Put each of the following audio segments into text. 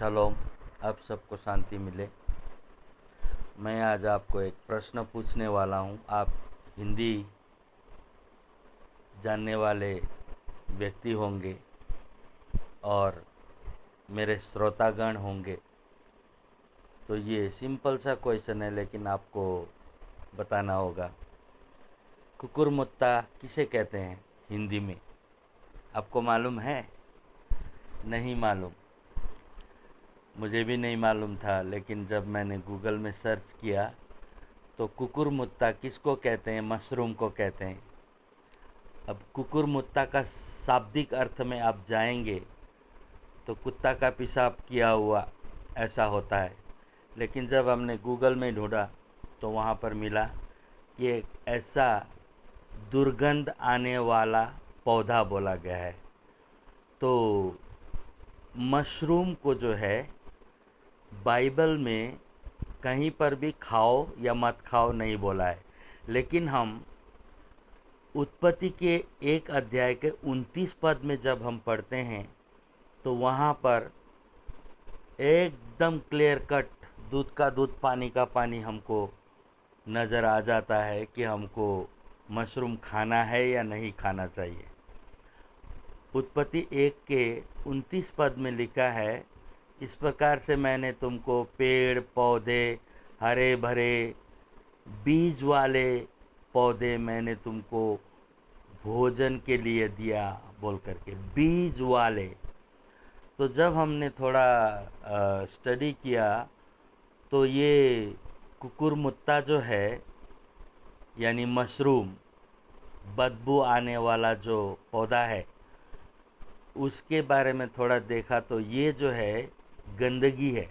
Shalom. आप सबको शांति मिले। मैं आज आपको एक प्रश्न पूछने वाला हूँ। आप हिंदी जानने वाले व्यक्ति होंगे और मेरे श्रोतागण होंगे, तो ये सिंपल सा क्वेश्चन है, लेकिन आपको बताना होगा। कुकुरमुत्ता किसे कहते हैं हिंदी में? आपको मालूम है? नहीं मालूम। मुझे भी नहीं मालूम था, लेकिन जब मैंने गूगल में सर्च किया तो कुकुरमुत्ता किसको कहते हैं? मशरूम को कहते हैं। अब कुकुरमुत्ता का शाब्दिक अर्थ में आप जाएंगे तो कुत्ता का पेशाब किया हुआ ऐसा होता है, लेकिन जब हमने गूगल में ढूंढा तो वहाँ पर मिला कि एक ऐसा दुर्गंध आने वाला पौधा बोला गया है। तो मशरूम को जो है बाइबल में कहीं पर भी खाओ या मत खाओ नहीं बोला है, लेकिन हम उत्पत्ति के 1 अध्याय के 29 पद में जब हम पढ़ते हैं तो वहाँ पर एकदम क्लियर कट दूध का दूध पानी का पानी हमको नज़र आ जाता है कि हमको मशरूम खाना है या नहीं खाना चाहिए। उत्पत्ति 1 के 29 पद में लिखा है, इस प्रकार से मैंने तुमको पेड़ पौधे हरे भरे बीज वाले पौधे मैंने तुमको भोजन के लिए दिया, बोल करके बीज वाले। तो जब हमने थोड़ा स्टडी किया तो ये कुकुरमुत्ता जो है यानी मशरूम, बदबू आने वाला जो पौधा है, उसके बारे में थोड़ा देखा तो ये जो है गंदगी है।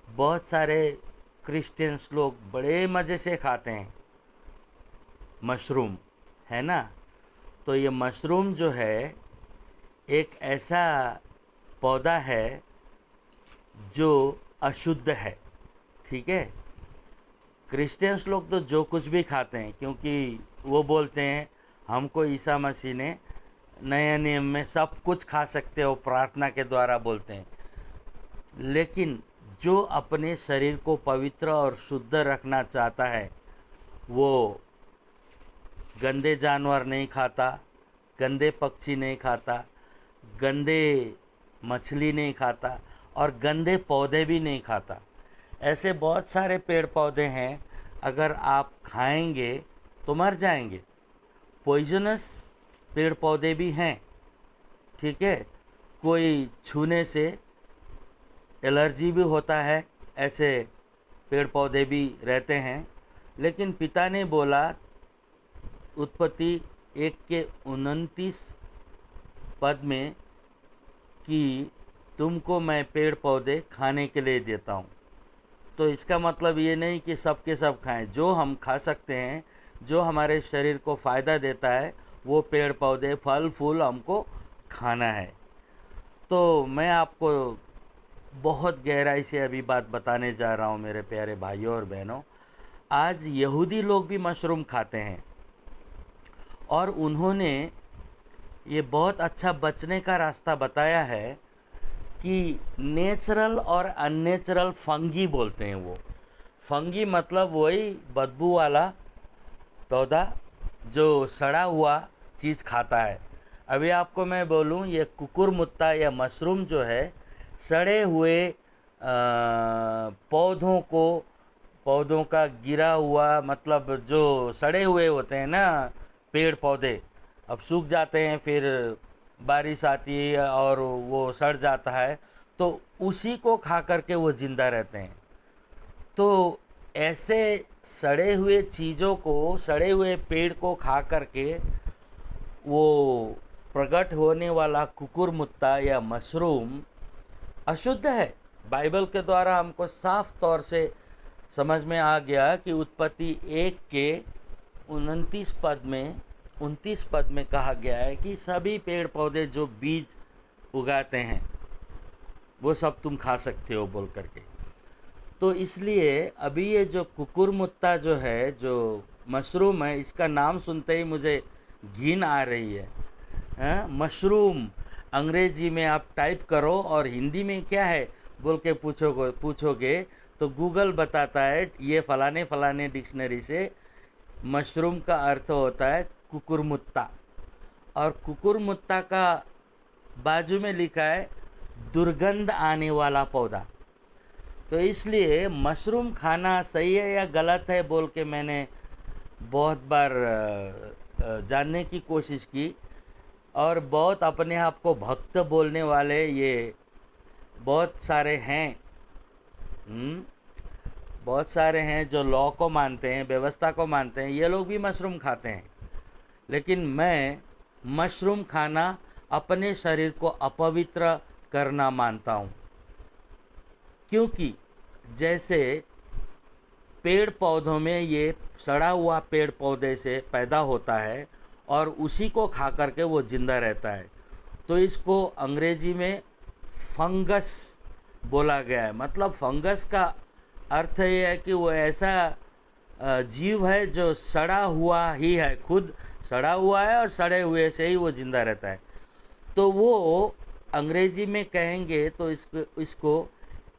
बहुत सारे क्रिश्चियंस लोग बड़े मज़े से खाते हैं मशरूम, है ना। तो ये मशरूम जो है एक ऐसा पौधा है जो अशुद्ध है, ठीक है। क्रिश्चियंस लोग तो जो कुछ भी खाते हैं, क्योंकि वो बोलते हैं हमको ईसा मसीह ने नए नियम में सब कुछ खा सकते हो प्रार्थना के द्वारा बोलते हैं। लेकिन जो अपने शरीर को पवित्र और शुद्ध रखना चाहता है वो गंदे जानवर नहीं खाता, गंदे पक्षी नहीं खाता, गंदे मछली नहीं खाता और गंदे पौधे भी नहीं खाता। ऐसे बहुत सारे पेड़ पौधे हैं, अगर आप खाएंगे तो मर जाएंगे। पॉइजनस पेड़ पौधे भी हैं, ठीक है। कोई छूने से एलर्जी भी होता है, ऐसे पेड़ पौधे भी रहते हैं। लेकिन पिता ने बोला उत्पत्ति 1 के 29 पद में कि तुमको मैं पेड़ पौधे खाने के लिए देता हूँ। तो इसका मतलब ये नहीं कि सब के सब खाएं। जो हम खा सकते हैं, जो हमारे शरीर को फ़ायदा देता है, वो पेड़ पौधे फल फूल हमको खाना है। तो मैं आपको बहुत गहराई से अभी बात बताने जा रहा हूँ मेरे प्यारे भाइयों और बहनों। आज यहूदी लोग भी मशरूम खाते हैं और उन्होंने ये बहुत अच्छा बचने का रास्ता बताया है कि नेचुरल और अननेचुरल फंगी बोलते हैं। वो फंगी मतलब वही बदबू वाला पौधा जो सड़ा हुआ चीज़ खाता है। अभी आपको मैं बोलूँ, ये कुकुरमुत्ता या मशरूम जो है सड़े हुए पौधों का गिरा हुआ, मतलब जो सड़े हुए होते हैं ना पेड़ पौधे, अब सूख जाते हैं, फिर बारिश आती है और वो सड़ जाता है, तो उसी को खा करके वो ज़िंदा रहते हैं। तो ऐसे सड़े हुए चीज़ों को, सड़े हुए पेड़ को खा करके वो प्रकट होने वाला कुकुरमुत्ता या मशरूम अशुद्ध है। बाइबल के द्वारा हमको साफ तौर से समझ में आ गया कि उत्पत्ति 1 के 29 पद में कहा गया है कि सभी पेड़ पौधे जो बीज उगाते हैं वो सब तुम खा सकते हो बोल करके। तो इसलिए अभी ये जो कुकुरमुत्ता जो है, जो मशरूम है, इसका नाम सुनते ही मुझे घिन आ रही है। मशरूम अंग्रेजी में आप टाइप करो और हिंदी में क्या है, बोल के पूछोगे तो गूगल बताता है ये फलाने फलाने डिक्शनरी से मशरूम का अर्थ होता है कुकुरमुत्ता, और कुकुरमुत्ता का बाजू में लिखा है दुर्गंध आने वाला पौधा। तो इसलिए मशरूम खाना सही है या गलत है बोल के मैंने बहुत बार जानने की कोशिश की, और बहुत अपने आप को भक्त बोलने वाले ये बहुत सारे हैं। बहुत सारे हैं जो लॉ को मानते हैं, व्यवस्था को मानते हैं, ये लोग भी मशरूम खाते हैं। लेकिन मैं मशरूम खाना अपने शरीर को अपवित्र करना मानता हूँ, क्योंकि जैसे पेड़ पौधों में ये सड़ा हुआ पेड़ पौधे से पैदा होता है और उसी को खा करके वो जिंदा रहता है, तो इसको अंग्रेजी में फंगस बोला गया है। मतलब फंगस का अर्थ ये है कि वो ऐसा जीव है जो सड़ा हुआ ही है, खुद सड़ा हुआ है और सड़े हुए से ही वो जिंदा रहता है। तो वो अंग्रेजी में कहेंगे तो इसको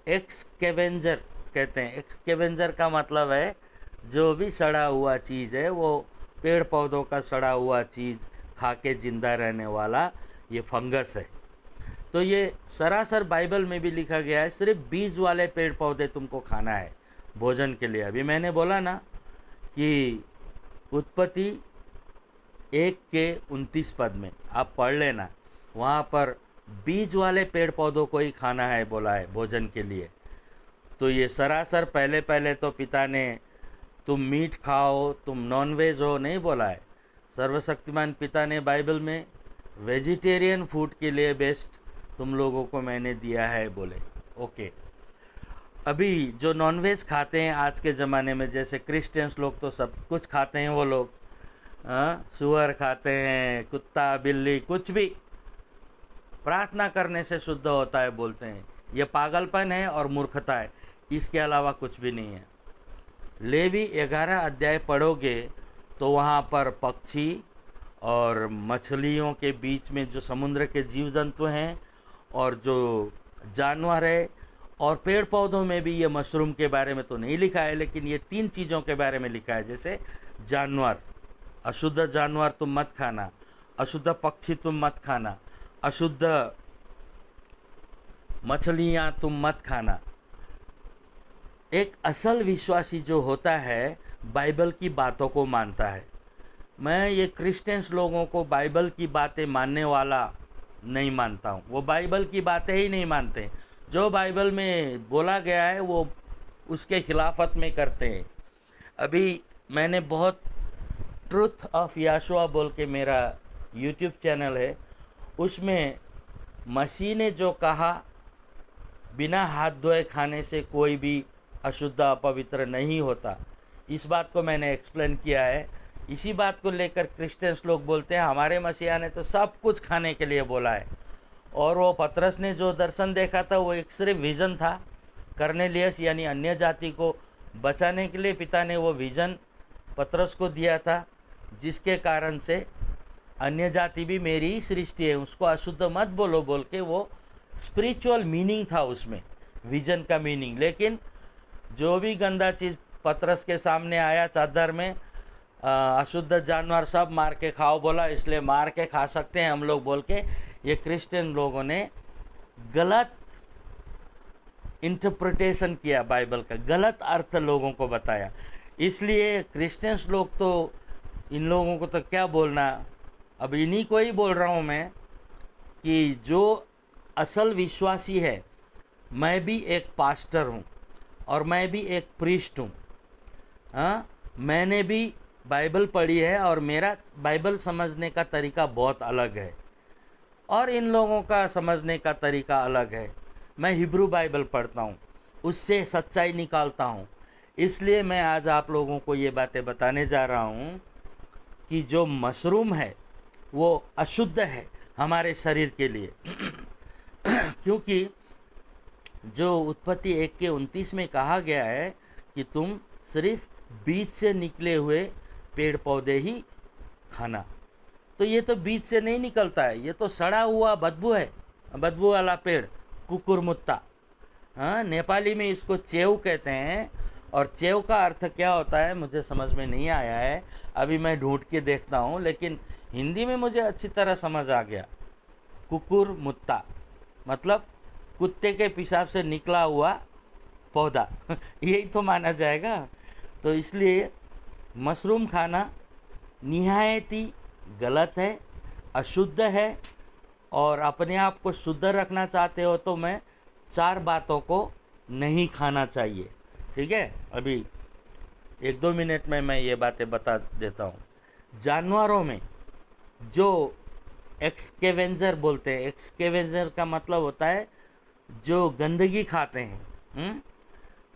एक्सकेवेंजर कहते हैं। एक्सकेवेंजर का मतलब है जो भी सड़ा हुआ चीज़ है, वो पेड़ पौधों का सड़ा हुआ चीज़ खा के जिंदा रहने वाला ये फंगस है। तो ये सरासर बाइबल में भी लिखा गया है, सिर्फ बीज वाले पेड़ पौधे तुमको खाना है भोजन के लिए। अभी मैंने बोला ना कि उत्पत्ति 1:29 पद में आप पढ़ लेना, वहाँ पर बीज वाले पेड़ पौधों को ही खाना है बोला है भोजन के लिए। तो ये सरासर पहले पहले तो पिता ने तुम मीट खाओ, तुम नॉनवेज हो नहीं बोला है। सर्वशक्तिमान पिता ने बाइबल में वेजिटेरियन फूड के लिए बेस्ट तुम लोगों को मैंने दिया है बोले। ओके, अभी जो नॉनवेज खाते हैं आज के ज़माने में, जैसे क्रिश्चियंस लोग तो सब कुछ खाते हैं, वो लोग सुअर खाते हैं, कुत्ता बिल्ली कुछ भी, प्रार्थना करने से शुद्ध होता है बोलते हैं। ये पागलपन है और मूर्खता है, इसके अलावा कुछ भी नहीं है। लेवी 11 अध्याय पढ़ोगे तो वहाँ पर पक्षी और मछलियों के बीच में जो समुद्र के जीव जंतु हैं और जो जानवर है, और पेड़ पौधों में भी ये मशरूम के बारे में तो नहीं लिखा है, लेकिन ये 3 चीज़ों के बारे में लिखा है। जैसे जानवर, अशुद्ध जानवर तुम मत खाना, अशुद्ध पक्षी तुम मत खाना, अशुद्ध मछलियाँ तुम मत खाना। एक असल विश्वासी जो होता है बाइबल की बातों को मानता है। मैं ये क्रिश्चियंस लोगों को बाइबल की बातें मानने वाला नहीं मानता हूँ। वो बाइबल की बातें ही नहीं मानते, जो बाइबल में बोला गया है वो उसके खिलाफत में करते हैं। अभी मैंने बहुत ट्रुथ ऑफ याशुआ बोल के मेरा यूट्यूब चैनल है, उसमें मसीह ने जो कहा बिना हाथ धोए खाने से कोई भी अशुद्ध अपवित्र नहीं होता, इस बात को मैंने एक्सप्लेन किया है। इसी बात को लेकर क्रिश्चियंस लोग बोलते हैं हमारे मसीहा ने तो सब कुछ खाने के लिए बोला है। और वो पतरस ने जो दर्शन देखा था वो एक सिर्फ विज़न था। कर्नेलियस यानी अन्य जाति को बचाने के लिए पिता ने वो विज़न पतरस को दिया था, जिसके कारण से अन्य जाति भी मेरी ही सृष्टि है, उसको अशुद्ध मत बोलो बोल के वो स्पिरिचुअल मीनिंग था उसमें, विज़न का मीनिंग। लेकिन जो भी गंदा चीज़ पतरस के सामने आया चादर में, अशुद्ध जानवर सब मार के खाओ बोला, इसलिए मार के खा सकते हैं हम लोग बोल के ये क्रिश्चियन लोगों ने गलत इंटरप्रिटेशन किया, बाइबल का गलत अर्थ लोगों को बताया। इसलिए क्रिश्चियंस लोग तो इन लोगों को तो क्या बोलना, अब इन्हीं को ही बोल रहा हूँ मैं कि जो असल विश्वासी है, मैं भी एक पास्टर हूँ और मैं भी एक प्रीस्ट हूँ। मैंने भी बाइबल पढ़ी है और मेरा बाइबल समझने का तरीका बहुत अलग है और इन लोगों का समझने का तरीका अलग है। मैं हिब्रू बाइबल पढ़ता हूँ, उससे सच्चाई निकालता हूँ। इसलिए मैं आज आप लोगों को ये बातें बताने जा रहा हूँ कि जो मशरूम है वो अशुद्ध है हमारे शरीर के लिए क्योंकि जो उत्पत्ति 1:29 में कहा गया है कि तुम सिर्फ बीज से निकले हुए पेड़ पौधे ही खाना, तो ये तो बीज से नहीं निकलता है, ये तो सड़ा हुआ बदबू है, बदबू वाला पेड़ कुकुरमुत्ता। हाँ, नेपाली में इसको चेव कहते हैं। और चेव का अर्थ क्या होता है मुझे समझ में नहीं आया है, अभी मैं ढूंढ के देखता हूँ, लेकिन हिंदी में मुझे अच्छी तरह समझ आ गया। कुकुर मुत्ता मतलब कुत्ते के पेशाब से निकला हुआ पौधा यही तो माना जाएगा। तो इसलिए मशरूम खाना निहायत ही गलत है, अशुद्ध है। और अपने आप को शुद्ध रखना चाहते हो तो मैं 4 बातों को नहीं खाना चाहिए। ठीक है, अभी 1-2 मिनट में मैं ये बातें बता देता हूँ। जानवरों में जो एक्सकेवेंजर बोलते हैं, एक्सकेवेंजर का मतलब होता है जो गंदगी खाते हैं,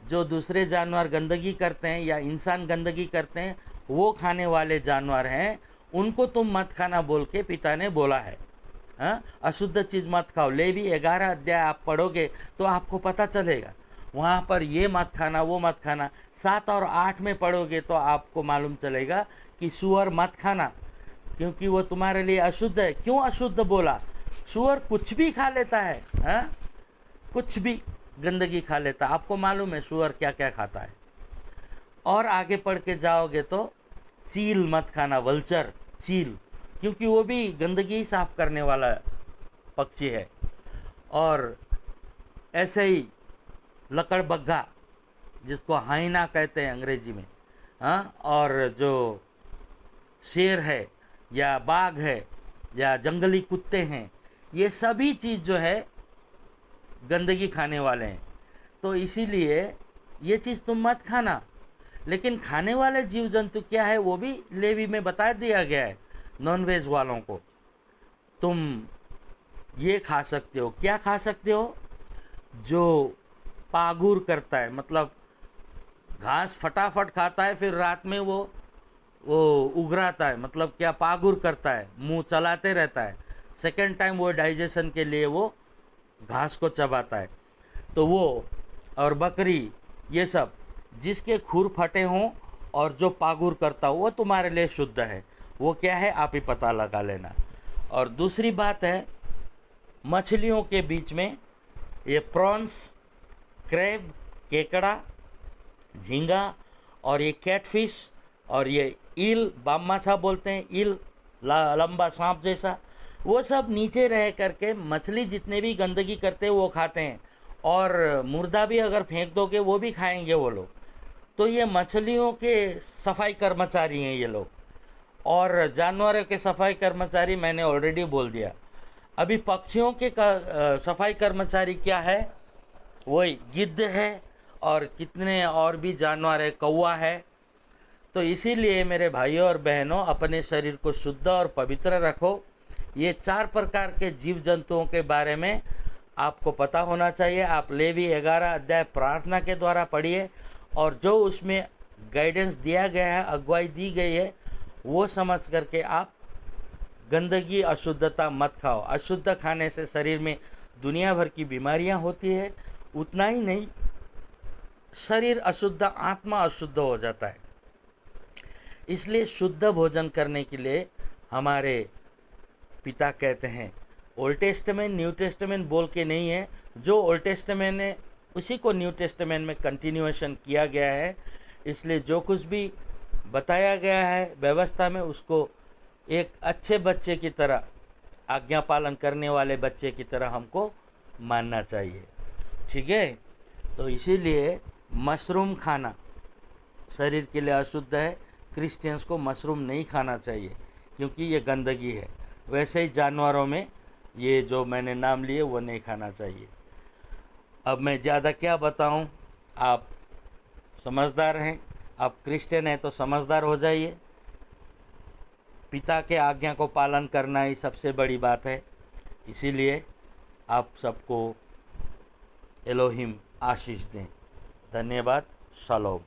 जो दूसरे जानवर गंदगी करते हैं या इंसान गंदगी करते हैं, वो खाने वाले जानवर हैं, उनको तुम मत खाना बोल के पिता ने बोला है। हाँ, अशुद्ध चीज़ मत खाओ। लेवी 11 अध्याय आप पढ़ोगे तो आपको पता चलेगा, वहाँ पर ये मत खाना वो मत खाना। 7 और 8 में पढ़ोगे तो आपको मालूम चलेगा कि सूअर मत खाना क्योंकि वो तुम्हारे लिए अशुद्ध है। क्यों अशुद्ध बोला? सूअर कुछ भी खा लेता है, हाँ, कुछ भी गंदगी खा लेता है। आपको मालूम है सूअर क्या क्या खाता है। और आगे पढ़ के जाओगे तो चील मत खाना, वल्चर, चील, क्योंकि वो भी गंदगी साफ करने वाला पक्षी है। और ऐसे ही लकड़बग्घा जिसको हाइना कहते हैं अंग्रेजी में, हाँ, और जो शेर है या बाघ है या जंगली कुत्ते हैं, ये सभी चीज़ जो है गंदगी खाने वाले हैं। तो इसीलिए ये चीज़ तुम मत खाना। लेकिन खाने वाले जीव जंतु क्या है वो भी लेवी में बता दिया गया है। नॉनवेज वालों को तुम ये खा सकते हो। क्या खा सकते हो? जो पागुर करता है, मतलब घास फटाफट खाता है फिर रात में वो उगराता है, मतलब क्या पागुर करता है, मुंह चलाते रहता है। सेकेंड टाइम वो डाइजेशन के लिए वो घास को चबाता है। तो वो और बकरी, ये सब जिसके खुर फटे हों और जो पागुर करता हो वो तुम्हारे लिए शुद्ध है। वो क्या है आप ही पता लगा लेना। और दूसरी बात है, मछलियों के बीच में ये प्रॉन्स, क्रैब, केकड़ा, झींगा और ये कैटफिश और ये ईल, बाममाछा बोलते हैं, ईल लंबा सांप जैसा, वो सब नीचे रह करके मछली जितने भी गंदगी करते हैं वो खाते हैं। और मुर्दा भी अगर फेंक दोगे वो भी खाएंगे वो लोग। तो ये मछलियों के सफाई कर्मचारी हैं ये लोग। और जानवरों के सफाई कर्मचारी मैंने ऑलरेडी बोल दिया। अभी पक्षियों के सफाई कर्मचारी क्या है? वही गिद्ध है और कितने और भी जानवर है, कौवा है। तो इसीलिए मेरे भाइयों और बहनों, अपने शरीर को शुद्ध और पवित्र रखो। ये 4 प्रकार के जीव जंतुओं के बारे में आपको पता होना चाहिए। आप लेवी 11 अध्याय प्रार्थना के द्वारा पढ़िए और जो उसमें गाइडेंस दिया गया है, अगुवाई दी गई है, वो समझ करके आप गंदगी, अशुद्धता मत खाओ। अशुद्ध खाने से शरीर में दुनिया भर की बीमारियां होती है। उतना ही नहीं, शरीर अशुद्ध, आत्मा अशुद्ध हो जाता है। इसलिए शुद्ध भोजन करने के लिए हमारे पिता कहते हैं, ओल्ड टेस्टामेंट न्यू टेस्टामेंट बोल के नहीं है, जो ओल्ड टेस्टामेंट है उसी को न्यू टेस्टामेंट में कंटिन्यूएशन किया गया है। इसलिए जो कुछ भी बताया गया है व्यवस्था में, उसको एक अच्छे बच्चे की तरह, आज्ञा पालन करने वाले बच्चे की तरह हमको मानना चाहिए। ठीक है, तो इसीलिए मशरूम खाना शरीर के लिए अशुद्ध है। क्रिश्चियंस को मशरूम नहीं खाना चाहिए क्योंकि ये गंदगी है। वैसे ही जानवरों में ये जो मैंने नाम लिए वो नहीं खाना चाहिए। अब मैं ज़्यादा क्या बताऊं, आप समझदार हैं, आप क्रिश्चियन हैं तो समझदार हो जाइए। पिता के आज्ञा को पालन करना ही सबसे बड़ी बात है। इसीलिए आप सबको एलोहिम आशीष दें। धन्यवाद। शालोम।